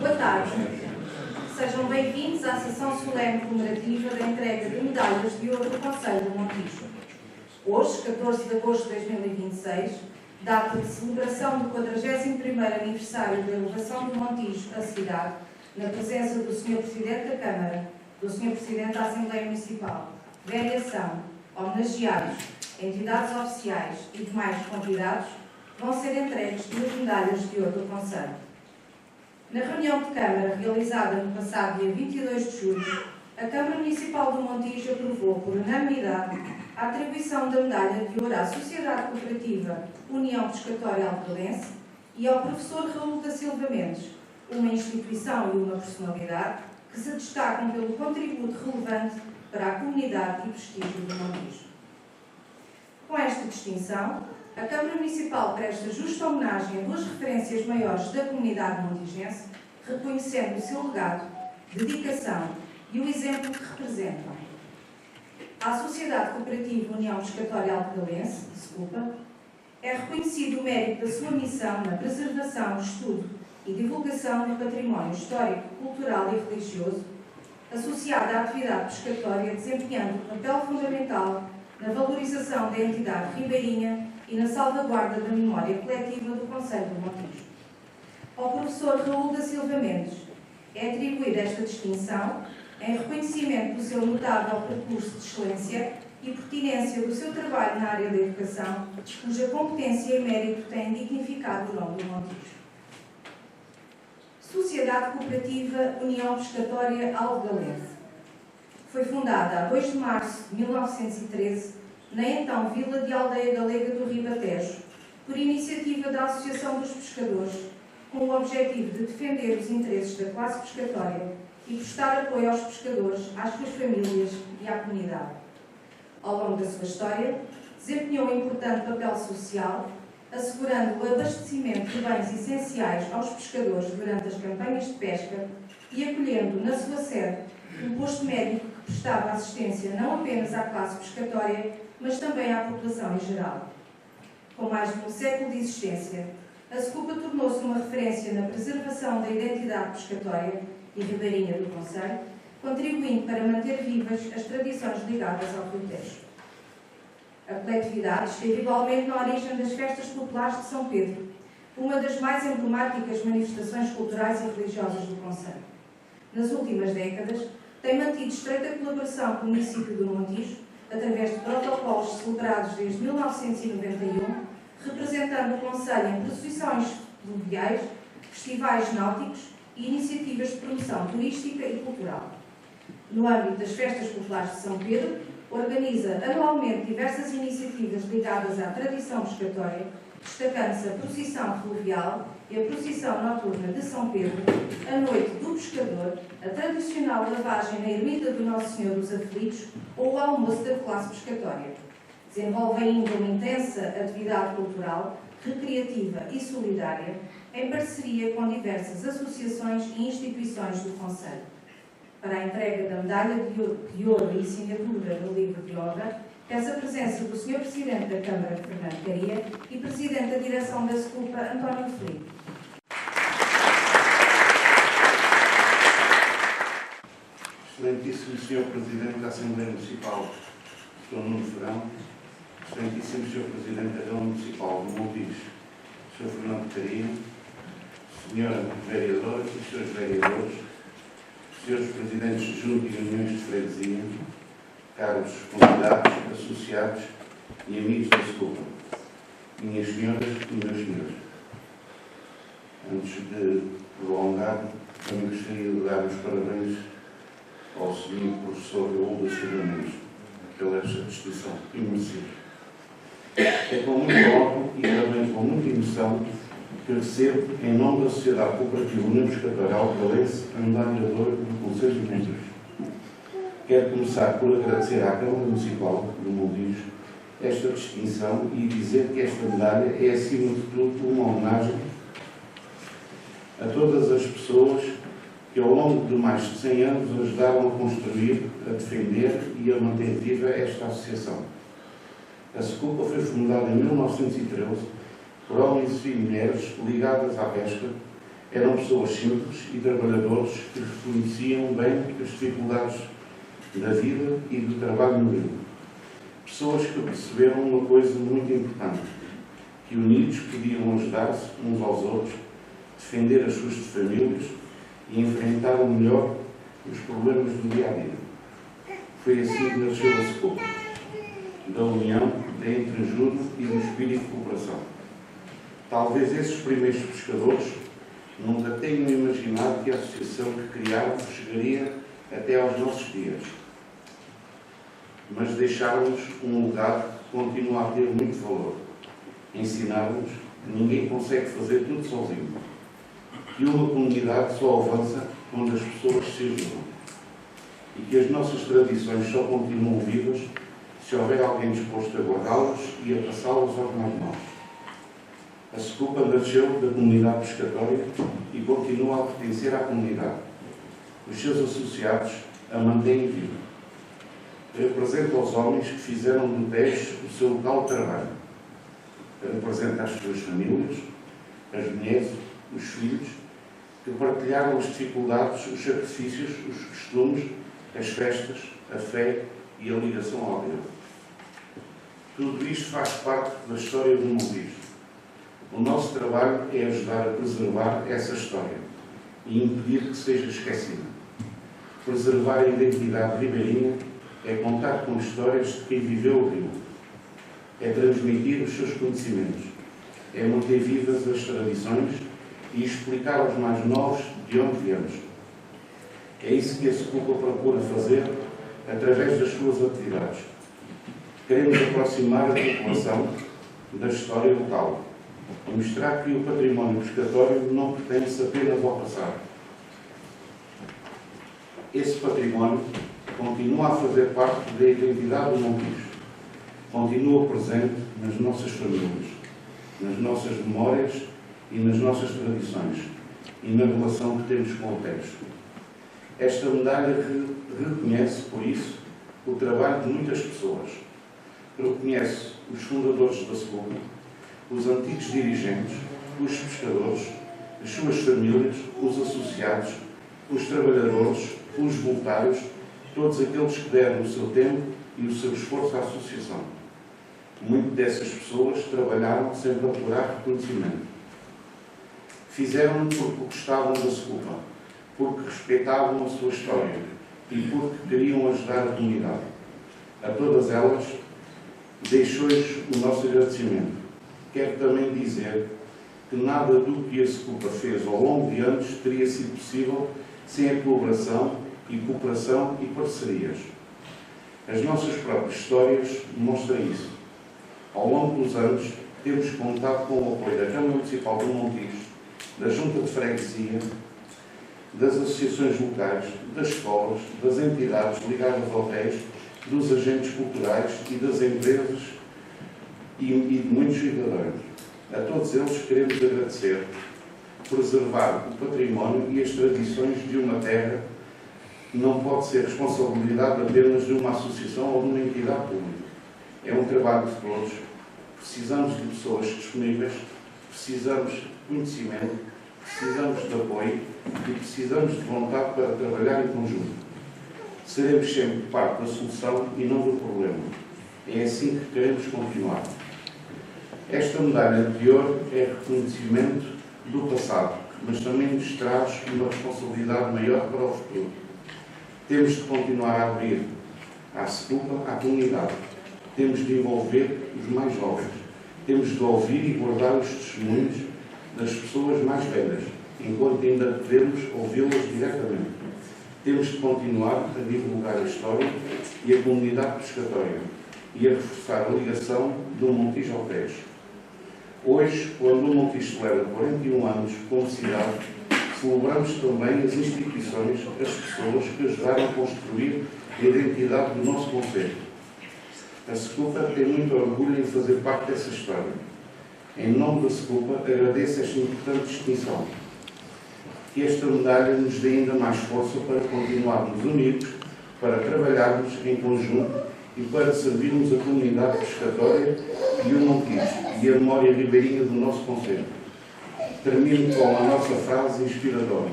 Boa tarde. Sejam bem-vindos à sessão solene comemorativa da entrega de medalhas de ouro do Conselho do Montijo. Hoje, 14 de agosto de 2026, data de celebração do 41º aniversário da elevação do Montijo à cidade, na presença do Sr. Presidente da Câmara, do Sr. Presidente da Assembleia Municipal, vereação, homenageados, entidades oficiais e demais convidados, vão ser entregues 2 medalhas de ouro do Conselho. Na reunião de Câmara realizada no passado dia 22 de julho, a Câmara Municipal do Montijo aprovou por unanimidade a atribuição da medalha de ouro à Sociedade Cooperativa União Pescatória Alcalense e ao professor Raul da Silva Mendes, uma instituição e uma personalidade que se destacam pelo contributo relevante para a comunidade e prestígio do Montijo. Com esta distinção, a Câmara Municipal presta justa homenagem a 2 referências maiores da comunidade montijense, reconhecendo o seu legado, dedicação e o exemplo que representam. À Sociedade Cooperativa União Pescatória Alcalense, é reconhecido o mérito da sua missão na preservação, estudo e divulgação do património histórico, cultural e religioso, associado à atividade pescatória, desempenhando um papel fundamental na valorização da entidade ribeirinha e na salvaguarda da memória coletiva do Conselho do Montijo. Ao professor Raul da Silva Mendes é atribuída esta distinção em reconhecimento do seu notável percurso de excelência e pertinência do seu trabalho na área da educação, cuja competência e mérito têm dignificado o nome do Montijo. Sociedade Cooperativa União Pescatória Alcalense. Foi fundada a 2 de março de 1913 na então Vila de Aldeia Galega do Ribatejo, por iniciativa da Associação dos Pescadores, com o objetivo de defender os interesses da classe pescatória e prestar apoio aos pescadores, às suas famílias e à comunidade. Ao longo da sua história, desempenhou um importante papel social, assegurando o abastecimento de bens essenciais aos pescadores durante as campanhas de pesca e acolhendo na sua sede um posto médico que prestava assistência não apenas à classe pescatória, mas também à população em geral. Com mais de um século de existência, a Secupa tornou-se uma referência na preservação da identidade pescatória e ribeirinha do Conselho, contribuindo para manter vivas as tradições ligadas ao Rio Tejo. A coletividade esteve igualmente na origem das festas populares de São Pedro, uma das mais emblemáticas manifestações culturais e religiosas do Conselho. Nas últimas décadas, tem mantido estreita colaboração com o município do Montijo, através de protocolos celebrados desde 1991, representando o Conselho em procissões fluviais, festivais náuticos e iniciativas de promoção turística e cultural. No âmbito das Festas Populares de São Pedro, organiza anualmente diversas iniciativas ligadas à tradição pescatória, destacando-se a procissão fluvial e a procissão noturna de São Pedro, a Noite do Pescador, a tradicional lavagem na ermida do Nosso Senhor dos Aflitos ou o almoço da classe pescatória. Desenvolve ainda uma intensa atividade cultural, recreativa e solidária, em parceria com diversas associações e instituições do Conselho. Para a entrega da medalha de ouro e assinatura do livro de honra, peço a presença do Sr. Presidente da Câmara, Fernando Caria, e Presidente da Direção da Secupa, António Felipe. Excelentíssimo Sr. Presidente da Assembleia Municipal, Sr. Nuno Ferrão, Excelentíssimo Sr. Presidente da Câmara Municipal do Montijo, Sr. Fernando Caria, Sra. Vereadora e Srs. Vereadores, Srs. Presidentes de Junta e Uniões de Freguesia, caros convidados, associados e amigos da Secupa, minhas senhoras e meus senhores. Antes de prolongar, também gostaria de dar os parabéns ao Sr. Professor Raul da Silva Mendes, pela esta distinção imersiva. É com muita honra e também com muita emoção que recebo, em nome da Sociedade Cooperativa União Pescatória Alcalense, a medalha de ouro do Conselho do Montijo. Quero começar por agradecer à Câmara Municipal do Montijo esta distinção e dizer que esta medalha é, acima de tudo, uma homenagem a todas as pessoas que, ao longo de mais de 100 anos, ajudaram a construir, a defender e a manter viva esta associação. A Secupa foi fundada em 1913 por homens e mulheres ligadas à pesca Eram pessoas simples e trabalhadores que reconheciam bem as dificuldades da vida e do trabalho no rio. Pessoas que perceberam uma coisa muito importante, que unidos podiam ajudar-se uns aos outros, defender as suas famílias e enfrentar o melhor os problemas do dia-a-dia. Foi assim que nasceu a Secopa, da união, da entreajuda e do espírito de cooperação. Talvez esses primeiros pescadores nunca tenham imaginado que a associação que criaram chegaria até aos nossos dias. Mas deixaram-nos um legado que continua a ter muito valor. Ensinaram-nos que ninguém consegue fazer tudo sozinho. Que uma comunidade só avança quando as pessoas se ajudam. E que as nossas tradições só continuam vivas se houver alguém disposto a guardá-las e a passá-las aos mais novos. A Secopa nasceu da comunidade pescatória e continua a pertencer à comunidade. Os seus associados a mantêm viva. Representa os homens que fizeram do Tejo o seu local de trabalho. Representa as suas famílias, as mulheres, os filhos, que partilharam as dificuldades, os sacrifícios, os costumes, as festas, a fé e a ligação ao Deus. Tudo isto faz parte da história do Montijo. O nosso trabalho é ajudar a preservar essa história e impedir que seja esquecida. Preservar a identidade ribeirinha é contar com histórias de quem viveu o rio. É transmitir os seus conhecimentos. É manter vivas as tradições e explicar aos mais novos de onde viemos. É isso que a Secopa procura fazer através das suas atividades. Queremos aproximar a população da história local e mostrar que o património pescatório não pertence apenas ao passado. Esse património continua a fazer parte da identidade do Montijo. Continua presente nas nossas famílias, nas nossas memórias e nas nossas tradições e na relação que temos com o Tejo. Esta medalha reconhece, por isso, o trabalho de muitas pessoas. Reconhece os fundadores da Secopa, os antigos dirigentes, os pescadores, as suas famílias, os associados, os trabalhadores, os voluntários, todos aqueles que deram o seu tempo e o seu esforço à associação. Muitas dessas pessoas trabalharam sem procurar reconhecimento. Fizeram-no porque gostavam da Secopa, porque respeitavam a sua história e porque queriam ajudar a comunidade. A todas elas, deixo-lhes o nosso agradecimento. Quero também dizer que nada do que a Secopa fez ao longo de anos teria sido possível sem a colaboração e cooperação e parcerias. As nossas próprias histórias mostram isso. Ao longo dos anos, temos contado com o apoio da Câmara Municipal do Montijo, da Junta de Freguesia, das associações locais, das escolas, das entidades ligadas ao Tejo, dos agentes culturais e das empresas e de muitos cidadãos. A todos eles queremos agradecer, preservar o património e as tradições de uma terra que não pode ser responsabilidade apenas de uma associação ou de uma entidade pública. É um trabalho de todos. Precisamos de pessoas disponíveis, precisamos de conhecimento, precisamos de apoio e precisamos de vontade para trabalhar em conjunto. Seremos sempre parte da solução e não do problema. É assim que queremos continuar. Esta medalha de ouro é reconhecimento do passado, mas também nos traz uma responsabilidade maior para o futuro. Temos de continuar a abrir à Secopa, à comunidade. Temos de envolver os mais jovens. Temos de ouvir e guardar os testemunhos das pessoas mais velhas, enquanto ainda podemos ouvi-las diretamente. Temos de continuar a divulgar a história e a comunidade pescatória e a reforçar a ligação do Montijo ao Tejo. Hoje, quando o Montijo celebra 41 anos como cidade, celebramos também as instituições, as pessoas que ajudaram a construir a identidade do nosso concelho. A Secopa tem muito orgulho em fazer parte dessa história. Em nome da Secopa, agradeço esta importante distinção. Que esta medalha nos dê ainda mais força para continuarmos unidos, para trabalharmos em conjunto e para servirmos a comunidade pescatória e o Montijo e a memória ribeirinha do nosso concelho. Termino com a nossa frase inspiradora.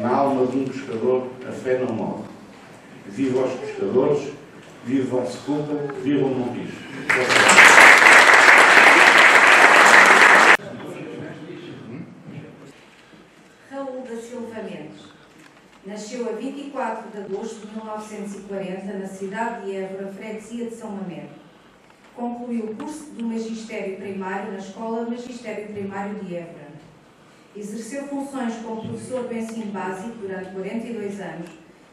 Na alma de um pescador, a fé não morre. Viva os pescadores, viva a Secuta, viva o Montijo. Raul da Silva Mendes. Nasceu a 24 de agosto de 1940 na cidade de Évora, freguesia de São Mamede. Concluiu o curso do Magistério Primário na Escola Magistério Primário de Évora. Exerceu funções como professor do ensino básico durante 42 anos,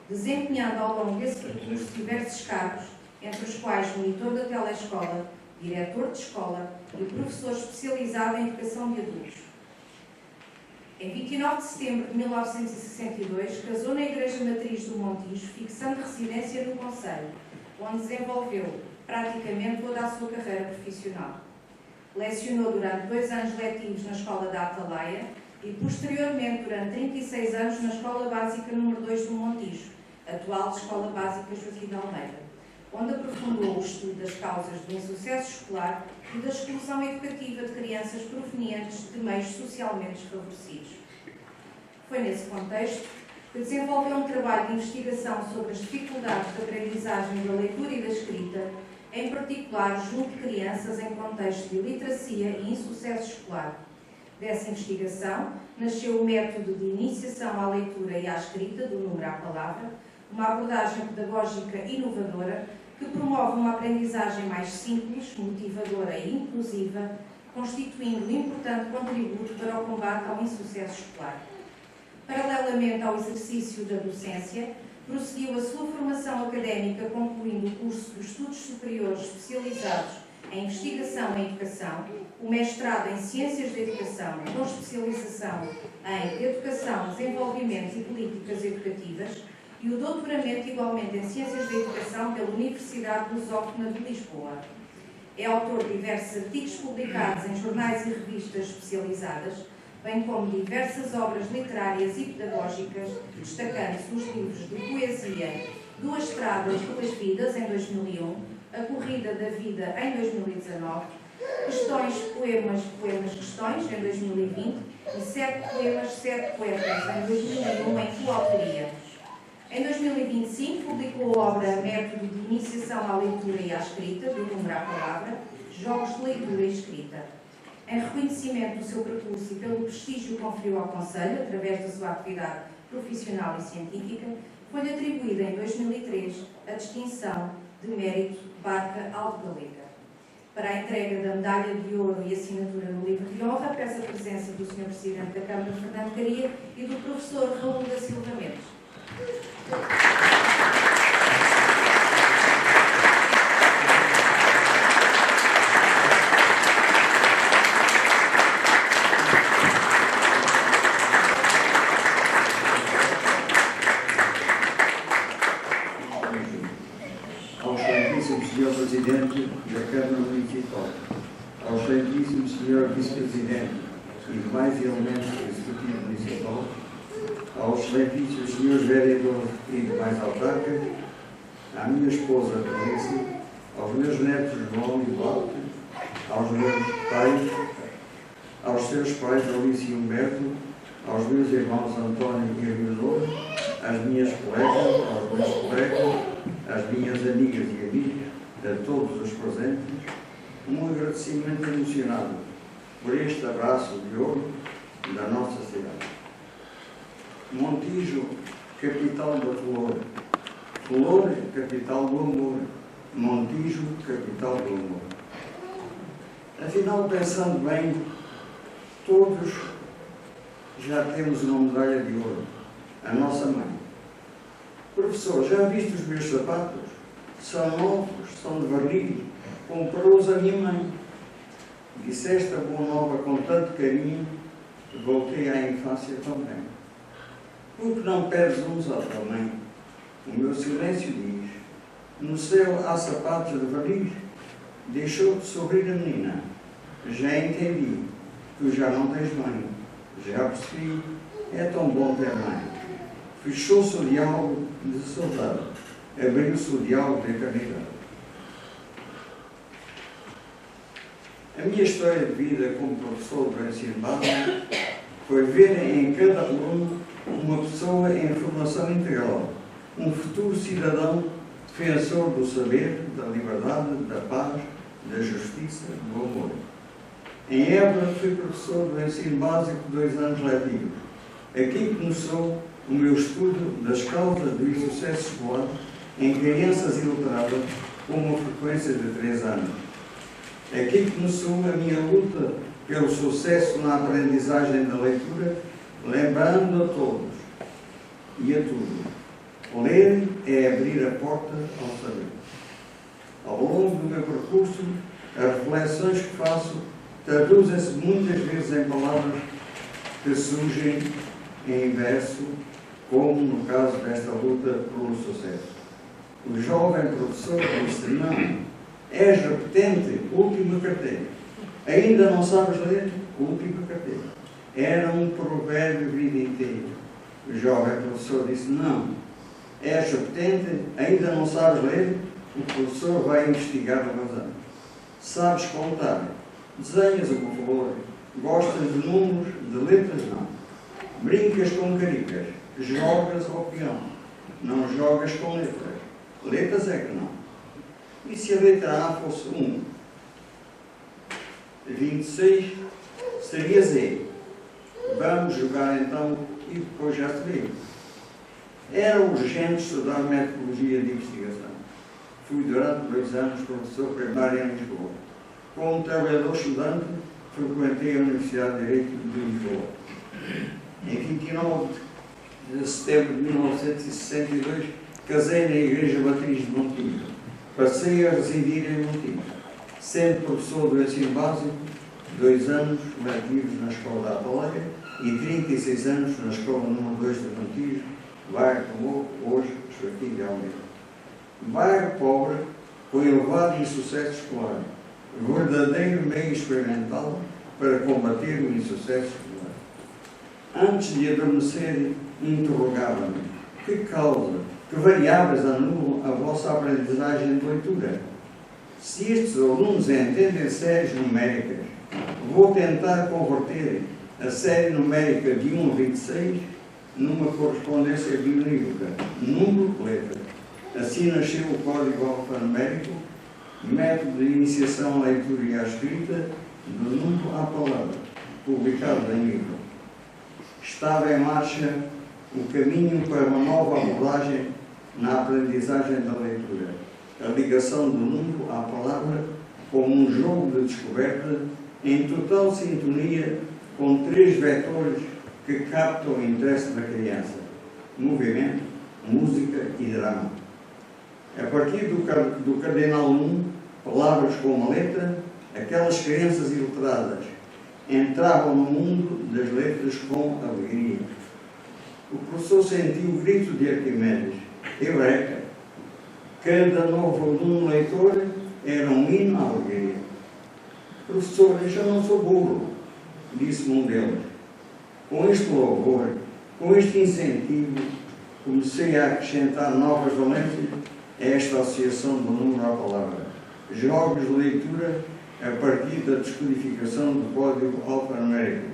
desempenhando ao longo desse percurso diversos cargos, entre os quais monitor da telescola, diretor de escola e professor especializado em educação de adultos. Em 29 de setembro de 1962, casou na Igreja Matriz do Montijo, fixando residência no concelho, onde desenvolveu praticamente toda a sua carreira profissional. Lecionou durante 2 anos letivos na Escola da Atalaia e, posteriormente, durante 36 anos na Escola Básica número 2 do Montijo, atual Escola Básica Joaquim de Almeida, onde aprofundou o estudo das causas do insucesso escolar e da exclusão educativa de crianças provenientes de meios socialmente desfavorecidos. Foi nesse contexto que desenvolveu um trabalho de investigação sobre as dificuldades de aprendizagem da leitura e da escrita, em particular junto de crianças em contexto de iliteracia e insucesso escolar. Dessa investigação nasceu o método de iniciação à leitura e à escrita, do número à palavra, uma abordagem pedagógica inovadora que promove uma aprendizagem mais simples, motivadora e inclusiva, constituindo um importante contributo para o combate ao insucesso escolar. Paralelamente ao exercício da docência, prosseguiu a sua formação académica concluindo o curso de Estudos Superiores Especializados em Investigação em Educação, o mestrado em Ciências da Educação, com especialização em Educação, Desenvolvimento e Políticas Educativas, e o doutoramento igualmente em Ciências da Educação pela Universidade Lusófona de Lisboa. É autor de diversos artigos publicados em jornais e revistas especializadas, bem como diversas obras literárias e pedagógicas, destacando-se os livros de poesia Duas Estradas, Duas Vidas, em 2001, A Corrida da Vida, em 2019, Questões, Poemas, Poemas, Questões, em 2020, e 7 Poemas, 7 Poetas, em 2001, em coautoria. Em 2025, publicou a obra Método de Iniciação à Leitura e à Escrita, do número à palavra, Jogos de Leitura e Escrita. Em reconhecimento do seu percurso e pelo prestígio que conferiu ao Conselho, através da sua atividade profissional e científica, foi-lhe atribuída em 2003 a distinção de mérito Barca Alto-Galega. Para a entrega da medalha de ouro e assinatura no livro de honra, peço a presença do Sr. Presidente da Câmara, Fernando Caria, e do professor Raul da Silva Mendes. Ao Excelentíssimo Sr. Presidente da Câmara Municipal, ao Excelentíssimo Sr. Vice-Presidente e demais elementos do Executivo Municipal, aos Excelentíssimos Srs. Vereadores e demais autarcas, à minha esposa Clarice, aos meus netos João e Walter, aos meus pais, aos seus pais Alice e Humberto, aos meus irmãos António e Leonor, às minhas colegas, aos meus colegas, às minhas amigas e amigos, a todos os presentes, um agradecimento emocionado por este abraço de ouro da nossa cidade. Montijo, capital da flor. Flor, capital do amor. Montijo, capital do amor. Afinal, pensando bem, todos já temos uma medalha de ouro. A nossa mãe. Professor, já viste os meus sapatos? São novos, são de verniz. Comprou-os a minha mãe. Disse esta boa nova com tanto carinho, voltei à infância também. Por que não pedes uns à tua mãe? O meu silêncio diz, no céu há sapatos de verniz. Deixou de sorrir a menina. Já entendi, tu já não tens mãe. Já percebi, é tão bom ter mãe. Fechou-se o diálogo de saudade. Abriu-se o diálogo de eternidade. A minha história de vida como professor do ensino básico foi ver em cada aluno uma pessoa em formação integral, um futuro cidadão defensor do saber, da liberdade, da paz, da justiça, do amor. Em Évora fui professor do ensino básico de 2 anos letivos. Aqui começou o meu estudo das causas do insucesso escolar em crianças iliteradas com uma frequência de 3 anos. Aqui começou a minha luta pelo sucesso na aprendizagem da leitura, lembrando a todos e a tudo: ler é abrir a porta ao saber. Ao longo do meu percurso, as reflexões que faço traduzem-se muitas vezes em palavras que surgem em verso, como no caso desta luta pelo sucesso. O jovem professor disse: não, és repetente, última carteira. Ainda não sabes ler? Última carteira. Era um provérbio a vida inteira. O jovem professor disse: não, és repetente, ainda não sabes ler? O professor vai investigar a razão. Sabes contar? Desenhas uma flor? Gostas de números? De letras? Não. Brincas com caricas? Jogas ao peão? Não jogas com letras. Letras é que não. E se a letra A fosse 1? 26 seria Z. Vamos jogar então e depois já se vê. Era urgente estudar metodologia de investigação. Fui durante 2 anos professor primário em Lisboa. Como trabalhador estudante, frequentei a Universidade de Direito de Lisboa. Em 29 de setembro de 1962, casei na Igreja Matriz de Montijo. Passei a residir em Montijo, sendo professor do ensino básico, 2 anos letivos na Escola da Atalaia e 36 anos na Escola número 2 de Montijo, bairro Morro, hoje Joaquim de Almeida. Bairro pobre, com elevado insucesso escolar, verdadeiro meio experimental para combater o insucesso escolar. Antes de adormecer, interrogava-me: que causa, que variáveis anulam a vossa aprendizagem de leitura? Se estes alunos entendem séries numéricas, vou tentar converter a série numérica de 1 a 26 numa correspondência bionívoca, número-letra. Assim nasceu o Código Alfanumérico, método de iniciação à leitura e à escrita, do número à palavra, publicado em livro. Estava em marcha o caminho para uma nova abordagem na aprendizagem da leitura, a ligação do número à palavra como um jogo de descoberta em total sintonia com 3 vetores que captam o interesse da criança: movimento, música e drama. A partir do Cardinal 1, palavras com uma letra, aquelas crianças iliteradas entravam no mundo das letras com alegria. O professor sentiu o grito de Arquimedes: Eureka! Cada novo aluno leitor era um hino à alegria. Professor, eu já não sou burro, disse-me um deles. Com este louvor, com este incentivo, comecei a acrescentar novas valências a esta associação do número à palavra. Jogos de leitura a partir da descodificação do código alfanumérico.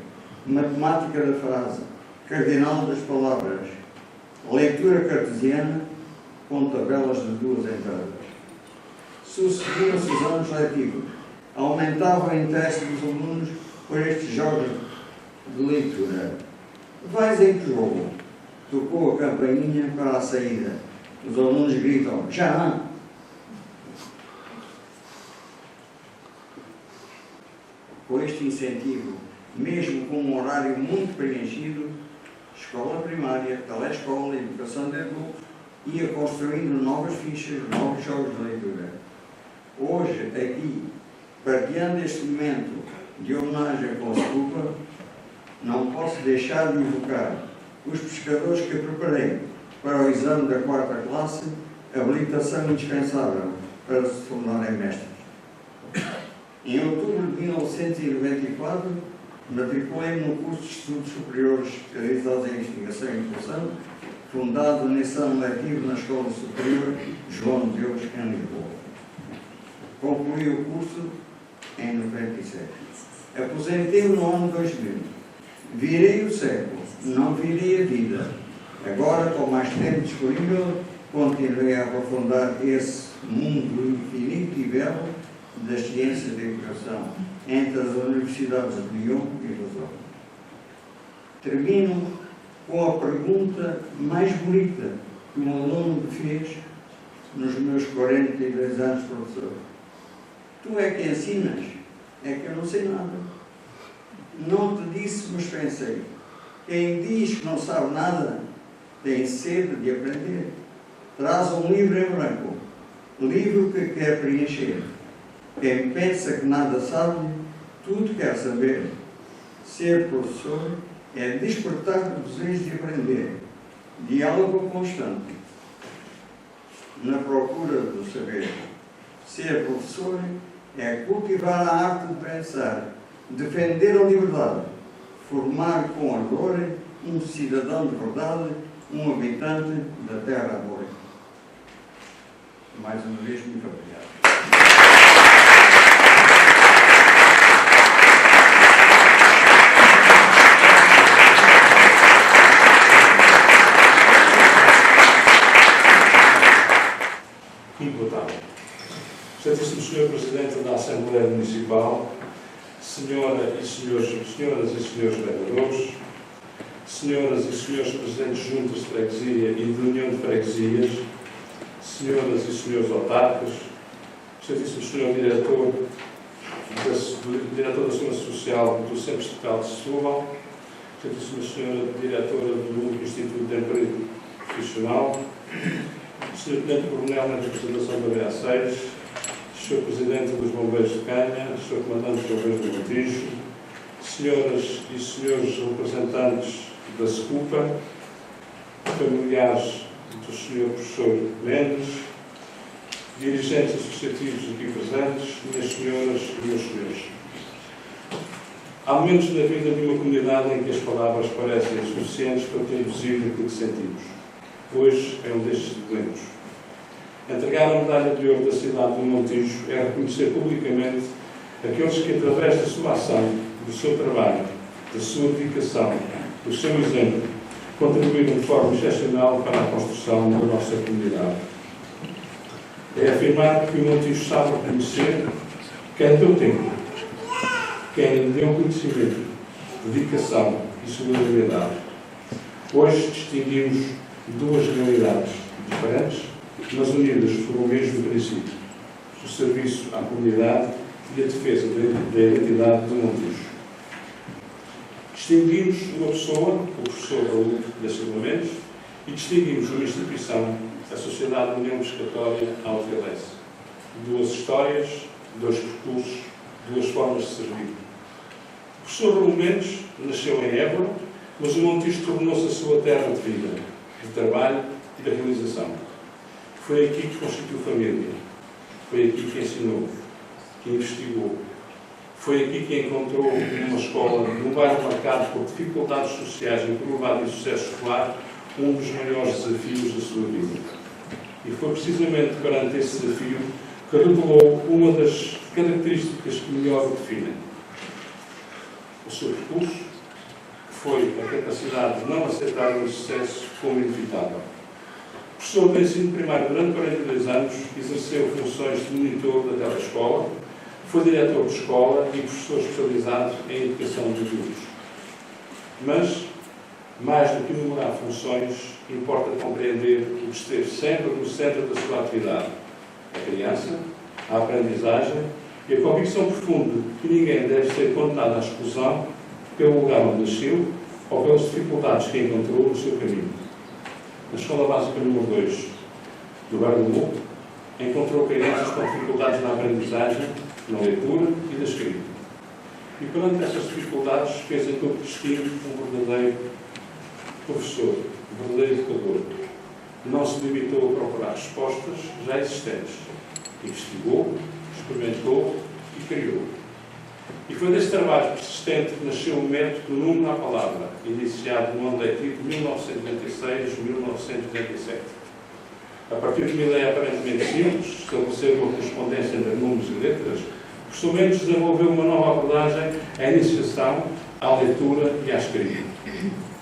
Matemática da frase, cardinal das palavras. Leitura cartesiana com tabelas de 2 entradas. Sucediam-se os anos letivos. Aumentava o interesse dos alunos por estes jogos de leitura. Vais em que jogo? Tocou a campainha para a saída. Os alunos gritam: já! Com este incentivo, mesmo com um horário muito preenchido, escola primária, telescola, educação de adultos, ia construindo novas fichas, novos jogos de leitura. Hoje, aqui, partilhando este momento de homenagem com desculpa, não posso deixar de evocar os pescadores que preparei para o exame da 4ª classe, habilitação indispensável para se tornarem mestres. Em outubro de 1994, matriculei-me no curso de Estudos Superiores Especializados em Investigação e Educação, fundado nesse ano letivo na Escola Superior João de Deus, em Lisboa. Concluí o curso em 97. Aposentei-me no ano 2000. Virei o século, não virei a vida. Agora, com mais tempo disponível, continuei a aprofundar esse mundo infinito e belo das ciências da educação, entre as universidades de Lyon e Lausanne. Termino com a pergunta mais bonita que um aluno me fez nos meus 42 anos de professor. Tu é que ensinas? É que eu não sei nada. Não te disse, mas pensei. Quem diz que não sabe nada tem sede de aprender. Traz um livro em branco, livro que quer preencher. Quem pensa que nada sabe, tudo quer saber. Ser professor é despertar o desejo de aprender, diálogo constante, na procura do saber. Ser professor é cultivar a arte de pensar, defender a liberdade, formar com ardor um cidadão de verdade, um habitante da terra amor. Mais uma vez, muito obrigado. Muito boa tarde. Excelentíssimo Sr. Presidente da Assembleia Municipal, senhoras e senhores vereadores, senhoras e senhores presidentes de juntas de freguesia e de união de freguesias, senhoras e senhores autarcas, excelentíssimo Sr. Diretor da Segurança Social do Centro Estatal de Setúbal, excelentíssima Senhora Diretora do Instituto de Emprego Profissional, Sr. Tenente Coronel na representação da BA6, Sr. Presidente dos Bombeiros de Canha, Sr. Comandante dos Bombeiros do Montijo, senhoras e senhores representantes da SECUPA, familiares do Sr. Professor Mendes, dirigentes associativos aqui presentes, minhas senhoras e meus senhores. Há momentos na vida de uma comunidade em que as palavras parecem insuficientes para traduzir aquilo que sentimos. Hoje é um destes momentos. Entregar a medalha de ouro da cidade do Montijo é reconhecer publicamente aqueles que, através da sua ação, do seu trabalho, da sua dedicação, do seu exemplo, contribuíram de forma excepcional para a construção da nossa comunidade. É afirmar que o Montijo sabe reconhecer quem deu tempo, quem deu conhecimento, dedicação e solidariedade. Hoje distinguimos duas realidades diferentes, mas unidas por um mesmo princípio: o serviço à comunidade e a defesa da identidade do Montijo. Distinguimos uma pessoa, o professor Raul da Silva Mendes, e distinguimos uma instituição, a Sociedade União Pescatória Alvegalese. Duas histórias, dois percursos, duas formas de servir. O professor Raul Mendes nasceu em Évora, mas o Montijo tornou-se a sua terra de vida, de trabalho e de realização. Foi aqui que constituiu família, foi aqui que ensinou, que investigou, foi aqui que encontrou numa escola, num bairro marcado por dificuldades sociais e por elevado insucesso escolar, um dos maiores desafios da sua vida. E foi precisamente perante esse desafio que revelou uma das características que melhor o definem. O seu percurso, que foi a capacidade de não aceitar o insucesso como inevitável. O professor de ensino primário durante 42 anos exerceu funções de monitor da telescola, foi diretor de escola e professor especializado em educação de adultos. Mas, mais do que enumerar funções, importa compreender o que esteve sempre no centro da sua atividade: a criança, a aprendizagem e a convicção profunda que ninguém deve ser condenado à exclusão pelo lugar onde nasceu ou pelas dificuldades que encontrou no seu caminho. Na Escola Básica número 2 do Guarda-Lupo, encontrou crianças com dificuldades na aprendizagem, na leitura e na escrita. E perante essas dificuldades fez aquilo que distingue um verdadeiro professor, um verdadeiro educador. Não se limitou a procurar respostas já existentes. Investigou, experimentou e criou. E foi desse trabalho persistente que nasceu o método do número à palavra, iniciado no ano letivo de 1996-1997. A partir de uma ideia aparentemente simples, estabelecer uma correspondência entre números e letras, o professor Mendes desenvolveu uma nova abordagem à iniciação à leitura e à escrita.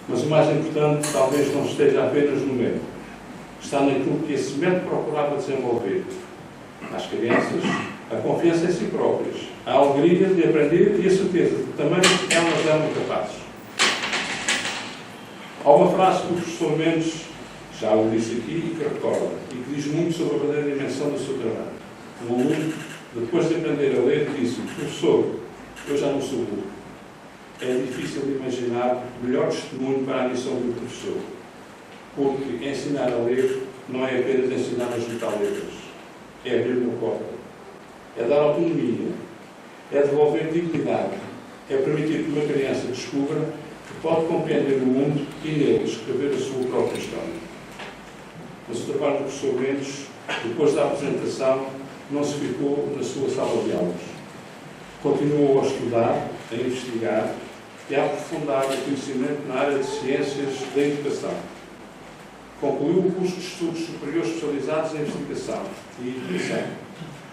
Mas o mais importante talvez não esteja apenas no método. Está naquilo que esse método procurava desenvolver. Às crianças, a confiança em si próprias, a alegria de aprender e a certeza de que também elas eram capazes. Há uma frase que o professor Mendes já o disse aqui e que recorda, e que diz muito sobre a verdadeira dimensão do seu trabalho. Um aluno, depois de aprender a ler, disse: professor, eu já não sou burro. É difícil de imaginar melhor testemunho para a missão do professor, porque ensinar a ler não é apenas ensinar a juntar letras, é abrir uma porta, é dar autonomia, é devolver dignidade, é permitir que uma criança descubra que pode compreender o mundo e nele escrever a sua própria história. Mas o trabalho do professor Mendes, depois da apresentação, não se ficou na sua sala de aulas. Continuou a estudar, a investigar e a aprofundar o conhecimento na área de ciências da educação. Concluiu o curso de estudos superiores especializados em investigação e educação.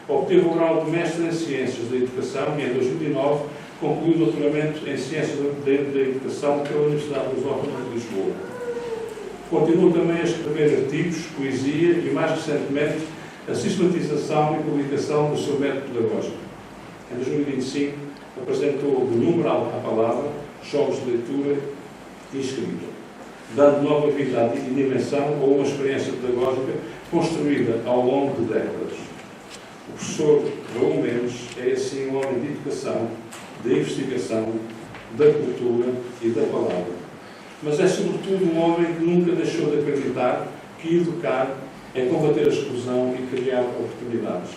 Obteve o grau de mestre em ciências da educação e, em 2009, concluiu o doutoramento em ciências da educação pela Universidade Lusófona de Lisboa. Continuou também a escrever artigos, poesia e, mais recentemente, a sistematização e publicação do seu método pedagógico. Em 2025, apresentou do numeral à palavra, jogos de leitura e escrita, dando nova vida e dimensão a uma experiência pedagógica construída ao longo de décadas. O professor Raul Mendes é, assim, um homem de educação, da investigação, da cultura e da palavra. Mas é, sobretudo, um homem que nunca deixou de acreditar que educar é combater a exclusão e criar oportunidades.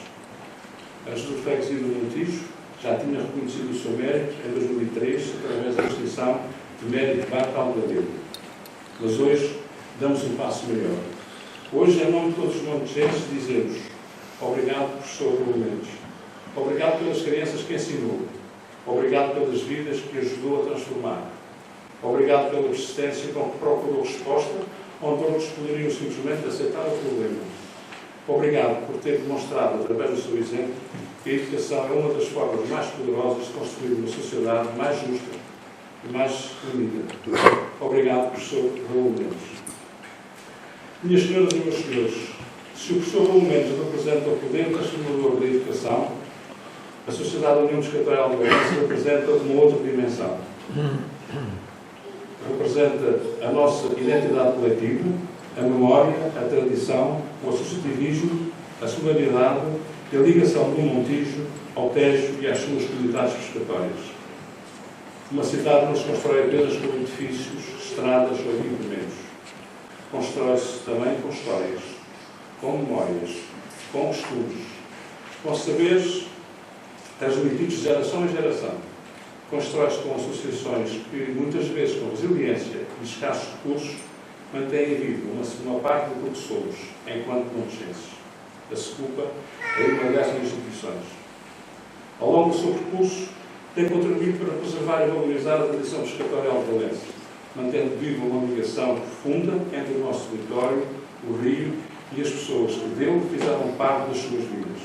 A Junta de Freguesia do Montijo já tinha reconhecido o seu mérito em 2003, através da distinção de mérito Bata Algadeiro. Mas hoje damos um passo maior. Hoje, em nome de todos os montijenses, dizemos: obrigado, professor Raul Mendes. Obrigado pelas crianças que ensinou. Obrigado pelas vidas que ajudou a transformar. Obrigado pela persistência com que procurou resposta, onde outros poderiam simplesmente aceitar o problema. Obrigado por ter demonstrado, através do seu exemplo, que a educação é uma das formas mais poderosas de construir uma sociedade mais justa e mais unida. Obrigado, professor Raul Mendes. Minhas senhoras e meus senhores, se o professor Raul Mendes representa o poder transformador da educação, a Sociedade União Pescatória Algarense representa uma outra dimensão. Representa a nossa identidade coletiva, a memória, a tradição, o associativismo, a solidariedade e a ligação do Montijo ao Tejo e às suas comunidades pescatórias. Uma cidade não se constrói apenas com edifícios, estradas ou equipamentos. Constrói-se também com histórias, com memórias, com estudos, com saberes transmitidos de geração em geração. Constrói-se com associações que, muitas vezes, com resiliência e escassos recursos, mantêm vivo uma parte do que somos, enquanto montijenses. A SECUPA é uma dessas instituições. Ao longo do seu percurso, tem contribuído para preservar e valorizar a tradição pescatória algalense, mantendo viva uma ligação profunda entre o nosso território, o rio e as pessoas que dele fizeram parte das suas vidas.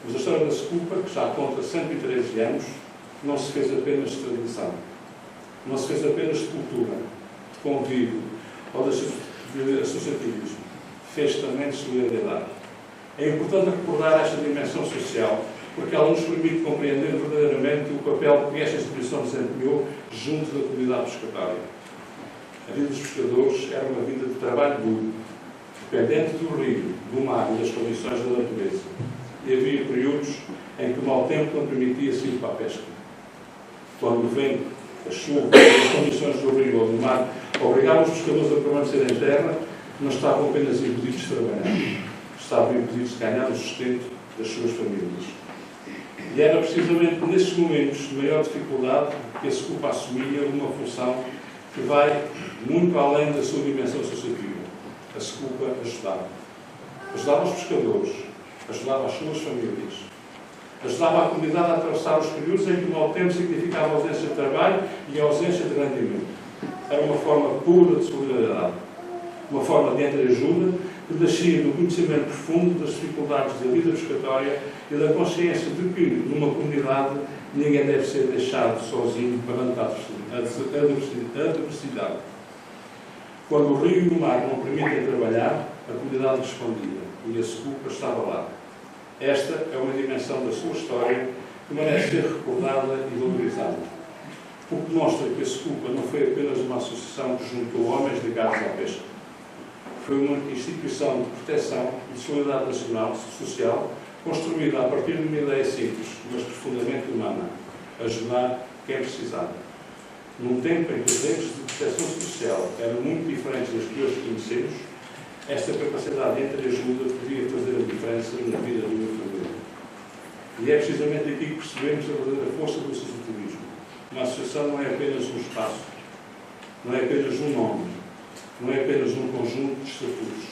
Mas a história da SECUPA, que já conta 113 anos, não se fez apenas de tradição, não se fez apenas de cultura, de convívio ou de associativismo, fez também de solidariedade. É importante recordar esta dimensão social, porque ela nos permite compreender verdadeiramente o papel que esta instituição desempenhou junto da comunidade pescatória. A vida dos pescadores era uma vida de trabalho duro, dependente do rio, do mar e das condições da natureza. E havia períodos em que o mau tempo não permitia ir para a pesca. Quando o vento, a chuva e as condições do rio ou do mar obrigavam os pescadores a permanecer em terra, não estavam apenas impedidos de trabalhar, estavam impedidos de ganhar o sustento das suas famílias. E era precisamente nesses momentos de maior dificuldade que a SECUPA assumia uma função que vai muito além da sua dimensão associativa. A SECUPA ajudava. Ajudava os pescadores, ajudava as suas famílias, ajudava a comunidade a atravessar os períodos em que o mau tempo significava a ausência de trabalho e a ausência de rendimento. Era uma forma pura de solidariedade, uma forma de entreajuda que nascia do conhecimento profundo das dificuldades da vida pescatória e da consciência de que, numa comunidade, ninguém deve ser deixado sozinho perante a adversidade. Quando o rio e o mar não permitem trabalhar, a comunidade respondia e a Secupa estava lá. Esta é uma dimensão da sua história que merece ser recordada e valorizada. O que mostra que a Secupa não foi apenas uma associação que juntou homens ligados à pesca. Foi uma instituição de proteção e de solidariedade nacional e social construída a partir de uma ideia simples, mas profundamente humana: ajudar quem precisava. Num tempo em que as redes de proteção social eram muito diferentes das que hoje conhecemos, esta capacidade de entreajuda podia fazer a diferença na vida de uma família. E é precisamente aqui que percebemos a verdadeira força do associativismo. Uma associação não é apenas um espaço, não é apenas um nome, não é apenas um conjunto de estatutos.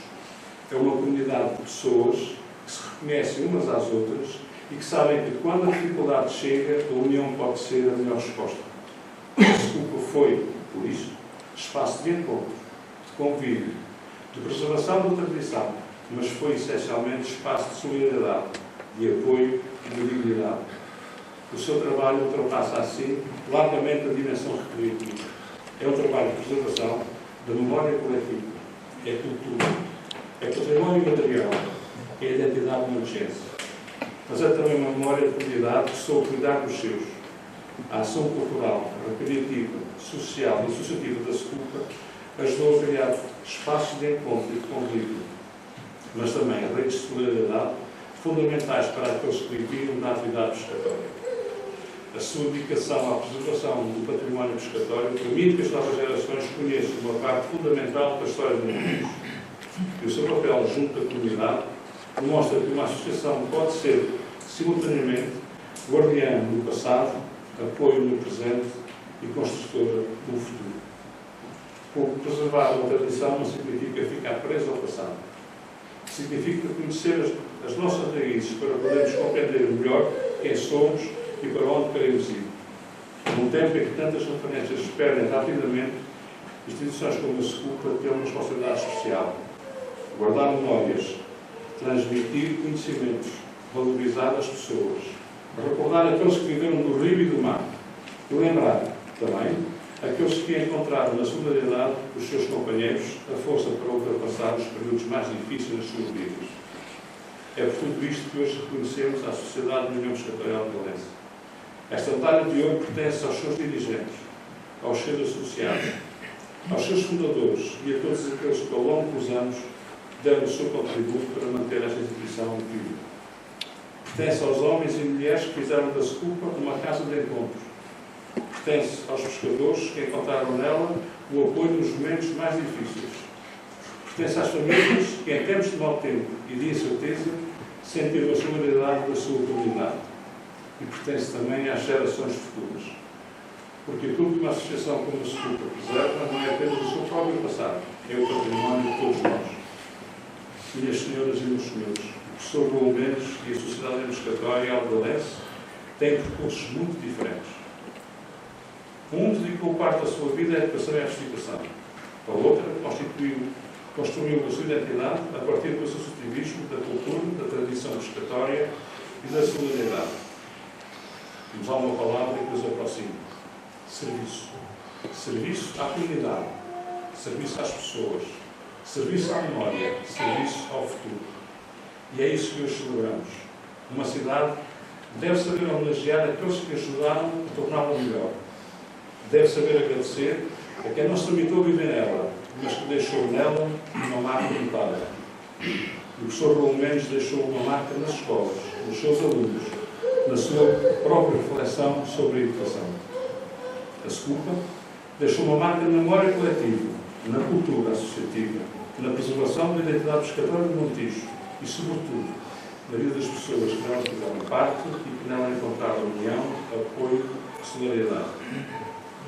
É uma comunidade de pessoas que se reconhecem umas às outras e que sabem que quando a dificuldade chega, a união pode ser a melhor resposta. A Secupa foi, por isso, espaço de encontro, de convívio, de preservação da tradição, mas foi essencialmente espaço de solidariedade, de apoio e de dignidade. O seu trabalho ultrapassa assim largamente a dimensão recreativa. É um trabalho de preservação da memória coletiva, é cultura, é património material, é identidade de uma urgência. Mas é também uma memória de comunidade que soube cuidar dos seus. A ação cultural, recreativa, social e associativa da Secupa ajudou a criar espaços de encontro e de convívio, mas também redes de solidariedade fundamentais para aqueles que viviam da atividade pescatória. A sua dedicação à preservação do património pescatório permite que as novas gerações conheçam uma parte fundamental da história do mundo. E o seu papel junto à comunidade demonstra que uma associação pode ser, simultaneamente, guardiã do passado, apoio no presente e construtora do futuro. Porque preservar uma tradição não significa ficar preso ao passado. Significa conhecer as nossas raízes para podermos compreender melhor quem somos e para onde queremos ir. Num tempo em que tantas referências se perdem rapidamente, instituições como a Secupa têm uma responsabilidade especial. Guardar memórias, transmitir conhecimentos, valorizar as pessoas, recordar aqueles que viveram do rio e do mar e lembrar, também, aqueles que encontraram na solidariedade dos seus companheiros a força para ultrapassar os períodos mais difíceis das suas vidas. É por tudo isto que hoje reconhecemos a Sociedade de União Pescatória Algalense. Esta medalha de ouro pertence aos seus dirigentes, aos seus associados, aos seus fundadores e a todos aqueles que, ao longo dos anos, deram o seu contributo para manter esta instituição viva. Pertence aos homens e mulheres que fizeram da Secupa uma casa de encontros. Pertence aos pescadores que encontraram nela o apoio nos momentos mais difíceis. Pertence às famílias que, em tempos de mau tempo e de incerteza, sentiram a solidariedade da sua comunidade. E pertence também às gerações futuras. Porque aquilo que uma associação como a Secupa preserva não é apenas o seu próprio passado, é o património de todos nós. Minhas senhoras e meus senhores, o professor João Mendes e a Sociedade Pescatória Algalense têm percursos muito diferentes. Um dedicou parte da sua vida à educação e à investigação. A outra construiu a sua identidade a partir do associativismo, da cultura, da tradição pescatória e da solidariedade. Temos lá uma palavra que nos aproxima. Serviço. Serviço à comunidade. Serviço às pessoas. Serviço à memória. Serviço ao futuro. E é isso que hoje celebramos. Uma cidade deve saber homenagear aqueles que ajudaram a torná-la melhor. Deve saber agradecer a quem não se limitou a viver nela, mas que deixou nela uma marca notável. O professor João Mendes deixou uma marca nas escolas, nos seus alunos, na sua própria reflexão sobre a educação. A Secupa deixou uma marca na memória coletiva, na cultura associativa, na preservação da identidade pescatória do Montijo e, sobretudo, na vida das pessoas que nela fizeram parte e que nela encontraram união, apoio e solidariedade.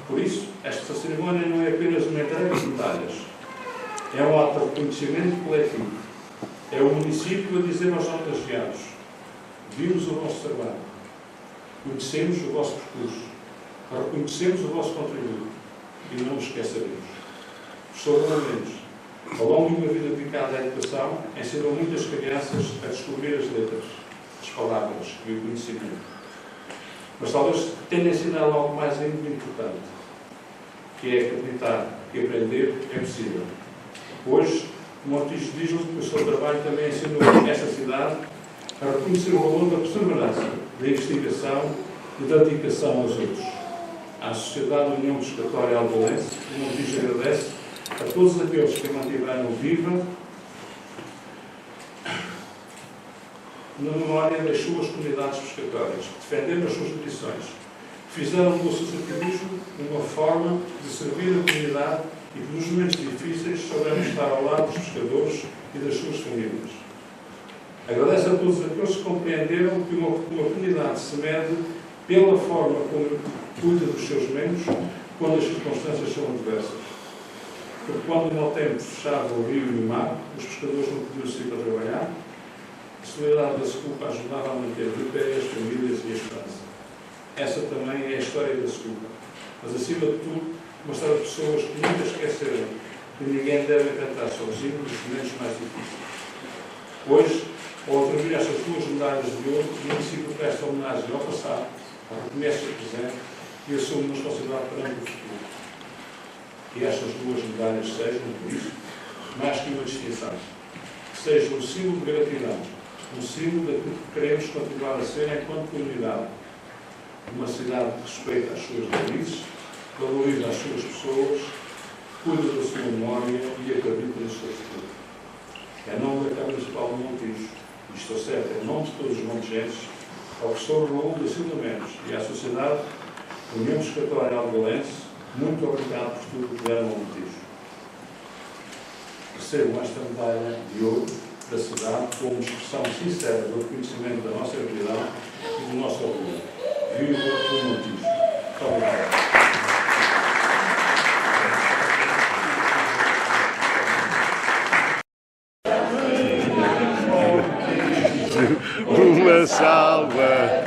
Por isso, esta cerimónia não é apenas uma entrega de medalhas. É um ato de reconhecimento coletivo. É o município a dizer aos homenageados: vimos o vosso trabalho, conhecemos o vosso percurso, reconhecemos o vosso contributo e não o esqueceremos. Professor João Mendes, Ao longo de uma vida dedicada à educação, ensinou muitas crianças a descobrir as letras, as palavras e o conhecimento. Mas talvez tenha ensinado algo mais ainda importante, que é acreditar que aprender é possível. Hoje, o Montijo diz-nos que o seu trabalho também ensinou esta cidade a reconhecer o valor da perseverança, da investigação e da dedicação aos outros. À Sociedade da União Pescatória Alvalense, o Montijo agradece a todos aqueles que a mantiveram viva na memória das suas comunidades pescatórias, que defenderam as suas petições, que fizeram do associativismo uma forma de servir a comunidade e que nos momentos difíceis soubemos estar ao lado dos pescadores e das suas famílias. Agradece a todos aqueles que compreenderam que uma comunidade se mede pela forma como cuida dos seus membros quando as circunstâncias são adversas. Porque quando o mau tempo fechava o rio e o mar, os pescadores não podiam sair para trabalhar, a solidariedade da Seculpa ajudava a manter de pé as famílias e a esperança. Essa também é a história da Seculpa. Mas, acima de tudo, uma história de pessoas que nunca esqueceram que ninguém deve enfrentar sozinho os momentos mais difíceis. Hoje, ao atribuir estas duas medalhas de ouro, o município presta homenagem ao passado, reconhece o presente e assume uma responsabilidade perante o futuro. Que estas duas medalhas sejam, por isso, mais que uma distinção. Que sejam um símbolo de gratidão, um símbolo daquilo que queremos continuar a ser enquanto comunidade. Uma cidade que respeita as suas raízes, valoriza as suas pessoas, cuida da sua memória e acredita no seu futuro. Em nome da Câmara Municipal de Montijo, e estou certo, em nome de todos os montijenses, ao professor Raul da Silva Mendes e à Sociedade da União Pescatória Alvalense, muito obrigado por tudo que deram ao Montijo. Recebam esta medalha de ouro da cidade como expressão sincera do reconhecimento da nossa gratidão e do nosso orgulho. Viva o Montijo. Muito obrigado. Uma salva